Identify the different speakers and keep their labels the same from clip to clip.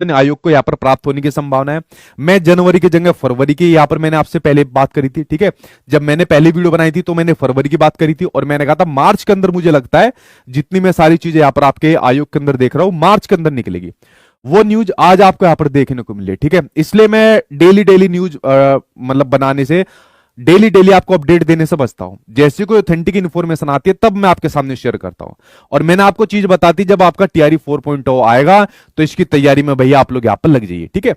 Speaker 1: आयोग को यहाँ पर प्राप्त होने की संभावना है। मैं जनवरी की जगह फरवरी की यहाँ पर मैंने आपसे पहले बात करी थी, ठीक है। जब मैंने पहली वीडियो बनाई थी तो मैंने फरवरी की बात करी थी और मैंने कहा था मार्च के अंदर मुझे लगता है जितनी मैं सारी चीजें यहाँ पर आपके आयोग के अंदर देख रहा हूं मार्च के अंदर निकलेगी। वो न्यूज आज आपको यहाँ पर देखने को मिले, ठीक है। इसलिए मैं डेली डेली न्यूज मतलब बनाने से, डेली डेली आपको अपडेट देने से बचता हूं। जैसे कोई ऑथेंटिक इन्फॉर्मेशन आती है तब मैं आपके सामने शेयर करता हूं। और मैंने आपको चीज बताती जब आपका टीआरई 4.0 आएगा तो इसकी तैयारी में भैया आप लोग यहां पर लग जाइए, ठीक है।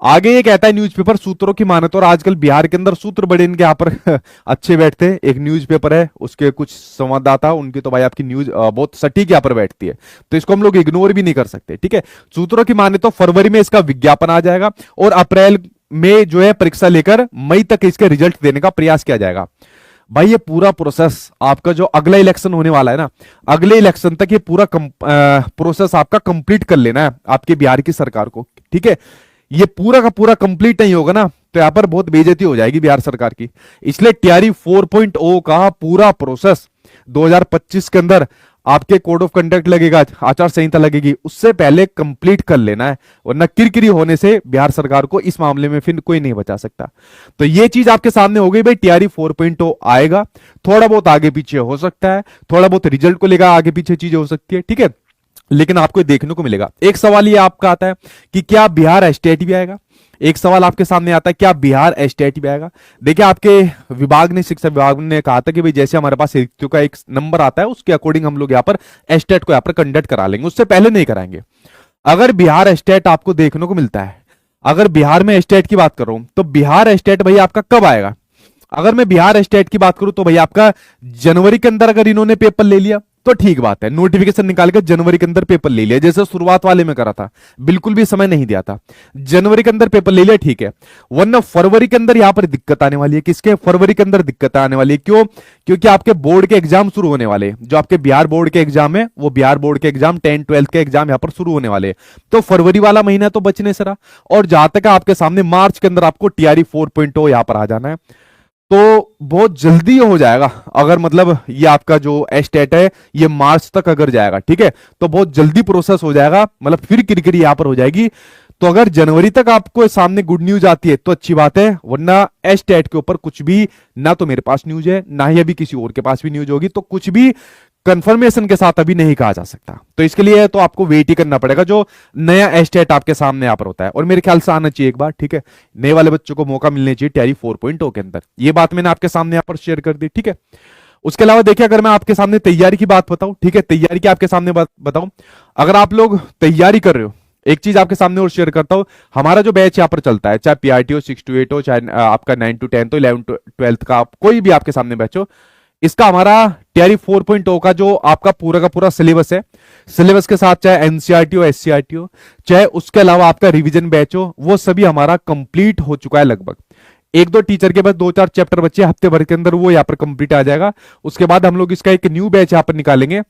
Speaker 1: आगे ये कहता है न्यूज़पेपर सूत्रों की माने तो, और आजकल बिहार के अंदर सूत्र बड़े इनके यहाँ पर अच्छे बैठते हैं। एक न्यूज़पेपर है उसके कुछ संवाददाता, उनकी तो भाई आपकी न्यूज बहुत सटीक यहाँ पर बैठती है, तो इसको हम लोग इग्नोर भी नहीं कर सकते, ठीक है। सूत्रों की माने तो फरवरी में इसका विज्ञापन आ जाएगा और अप्रैल में जो है परीक्षा लेकर मई तक इसके रिजल्ट देने का प्रयास किया जाएगा। भाई ये पूरा प्रोसेस आपका जो अगला इलेक्शन होने वाला है ना, अगले इलेक्शन तक ये पूरा प्रोसेस आपका कंप्लीट कर लेना है आपके बिहार की सरकार को, ठीक है। ये पूरा का पूरा कंप्लीट नहीं होगा ना तो यहां पर बहुत बेइज्जती हो जाएगी बिहार सरकार की। इसलिए टीआरई 4.0 का पूरा प्रोसेस 2025 के अंदर आपके कोड ऑफ कंडक्ट लगेगा, आचार संहिता लगेगी, उससे पहले कंप्लीट कर लेना है, वरना किरकिरी होने से बिहार सरकार को इस मामले में फिर कोई नहीं बचा सकता। तो ये चीज आपके सामने हो गई भाई, टीआरई 4.0 आएगा। थोड़ा बहुत आगे पीछे हो सकता है, थोड़ा बहुत रिजल्ट को लेकर आगे पीछे चीजें हो सकती है, ठीक है, लेकिन आपको देखने को मिलेगा। एक सवाल ये आपका आता है कि क्या बिहार स्टेट भी आएगा। एक सवाल आपके सामने आता है क्या बिहार स्टेट भी आएगा। देखिए आपके विभाग ने, शिक्षा विभाग ने कहा था कि भाई जैसे हमारे पास रिक्तियों का एक नंबर आता है उसके अकॉर्डिंग हम लोग यहाँ पर स्टेट को यहाँ पर कंडक्ट करा लेंगे, उससे पहले नहीं कराएंगे। अगर बिहार स्टेट आपको देखने को मिलता है, अगर बिहार में स्टेट की बात करूं तो बिहार स्टेट भाई आपका कब आएगा। अगर मैं बिहार स्टेट की बात करूं तो भाई आपका जनवरी के अंदर अगर इन्होंने पेपर ले लिया तो ठीक बात है, नोटिफिकेशन निकाल कर जनवरी के अंदर पेपर ले लिया, जैसे शुरुआत वाले में करा था, बिल्कुल भी समय नहीं दिया था, जनवरी के अंदर पेपर ले लिया, ठीक है। वरना फरवरी के अंदर यहां पर दिक्कत आने वाली है। किसके? फरवरी के अंदर दिक्कत आने वाली है। क्यों? क्योंकि आपके बोर्ड के एग्जाम शुरू होने वाले हैं। जो आपके बिहार बोर्ड के एग्जाम है वो बिहार बोर्ड के एग्जाम 10 12 के एग्जाम यहां पर शुरू होने वाले हैं। तो फरवरी वाला महीना तो बचने से रहा, और जहां तक आपके सामने मार्च के अंदर आपको टीआरई 4.0 यहां पर आ जाना है, तो बहुत जल्दी हो जाएगा। अगर मतलब ये आपका जो स्टेट है ये मार्च तक अगर जाएगा, ठीक है, तो बहुत जल्दी प्रोसेस हो जाएगा, मतलब फिर किरकिरी यहां पर हो जाएगी। तो अगर जनवरी तक आपको सामने गुड न्यूज आती है तो अच्छी बात है, वरना स्टेट के ऊपर कुछ भी, ना तो मेरे पास न्यूज है ना ही अभी किसी और के पास भी न्यूज होगी, तो कुछ भी कंफर्मेशन के साथ अभी नहीं कहा जा सकता। तो इसके लिए तो आपको वेट ही करना पड़ेगा जो नया स्टेट आपके सामने यहाँ पर होता है, और मेरे ख्याल से आना चाहिए एक बार, ठीक है। नए वाले बच्चों को मौका मिलना चाहिए टीआरई 4.0 के अंदर। ये बात मैंने आपके सामने यहाँ पर शेयर कर दी, ठीक है। उसके अलावा देखिए अगर मैं आपके सामने तैयारी की बात बताऊं, ठीक है, तैयारी की आपके सामने बात बताऊं, अगर आप लोग तैयारी कर रहे हो, एक चीज आपके सामने और शेयर करता हूं, हमारा जो बैच यहाँ पर चलता है, चाहे पीआरटी हो, 6 to 8 हो, चाहे आपका 9 to 10 हो, 11 to 12 का कोई भी आपके सामने बैच हो, इसका हमारा टीआरई 4.0 का जो आपका पूरा का पूरा सिलेबस है, सिलेबस के साथ चाहे एनसीईआरटी हो, एससीईआरटी हो, चाहे उसके अलावा आपका रिवीजन बैच हो, वो सभी हमारा कंप्लीट हो चुका है लगभग। एक दो टीचर के पास 2-4 चैप्टर बच्चे, हफ्ते भर के अंदर वो यहाँ पर कंप्लीट आ जाएगा। उसके बाद हम लोग इसका एक न्यू बैच यहाँ पर निकालेंगे,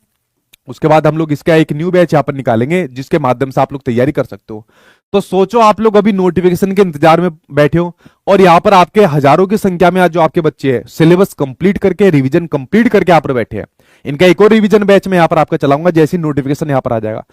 Speaker 1: उसके बाद हम लोग इसका एक न्यू बैच यहाँ पर निकालेंगे जिसके माध्यम से आप लोग तैयारी कर सकते हो। तो सोचो आप लोग अभी नोटिफिकेशन के इंतजार में बैठे हो और यहाँ पर आपके हजारों की संख्या में आज जो आपके बच्चे हैं सिलेबस कंप्लीट करके, रिवीजन कंप्लीट करके यहाँ पर बैठे हैं। इनका एक और रिवीजन बैच में यहाँ पर आपका चलाऊंगा जैसे नोटिफिकेशन यहाँ पर आ जाएगा।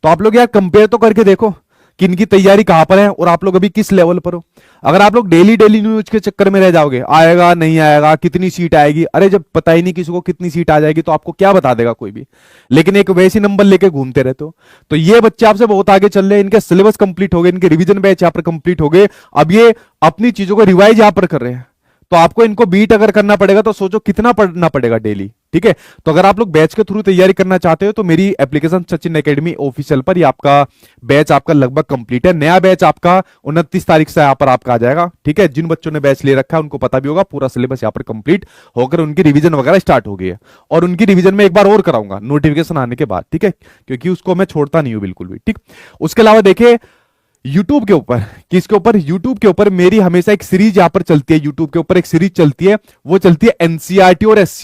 Speaker 1: तो आप लोग यार कंपेयर तो करके देखो कि इनकी तैयारी कहां पर है और आप लोग अभी किस लेवल पर हो। अगर आप लोग डेली डेली न्यूज के चक्कर में रह जाओगे, आएगा नहीं आएगा, कितनी सीट आएगी, अरे जब पता ही नहीं किसी को कितनी सीट आ जाएगी तो आपको क्या बता देगा कोई भी, लेकिन एक वैसी नंबर लेके घूमते रहते हो। तो ये बच्चे आपसे बहुत आगे चल रहे हैं, इनके सिलेबस कंप्लीट हो गए, इनके रिवीजन बैच यहाँ पर कंप्लीट हो गए, अब ये अपनी चीजों को रिवाइज यहाँ पर कर रहे हैं। तो आपको इनको बीट अगर करना पड़ेगा तो सोचो कितना पढ़ना पड़ेगा डेली, ठीक है। तो अगर आप लोग बैच के थ्रू तैयारी करना चाहते हो तो मेरी एप्लीकेशन सचिन एकेडमी ऑफिशियल पर ये आपका बैच आपका लगभग कंप्लीट है। नया बैच आपका 29 तारीख से यहाँ पर आपका आ जाएगा, ठीक है। जिन बच्चों ने बैच ले रखा है उनको पता भी होगा पूरा सिलेबस यहाँ पर कंप्लीट होकर उनकी रिवीजन वगैरह स्टार्ट हो गई है, और उनकी रिवीजन में एक बार और कराऊंगा नोटिफिकेशन आने के बाद, ठीक है, क्योंकि उसको मैं छोड़ता नहीं हूं बिल्कुल भी, ठीक। उसके अलावा देखिए यूट्यूब के ऊपर, किसके ऊपर? यूट्यूब के ऊपर मेरी हमेशा एक सीरीज यहां पर चलती है, यूट्यूब के ऊपर एक सीरीज चलती है, वो चलती है एनसीईआरटी और एससी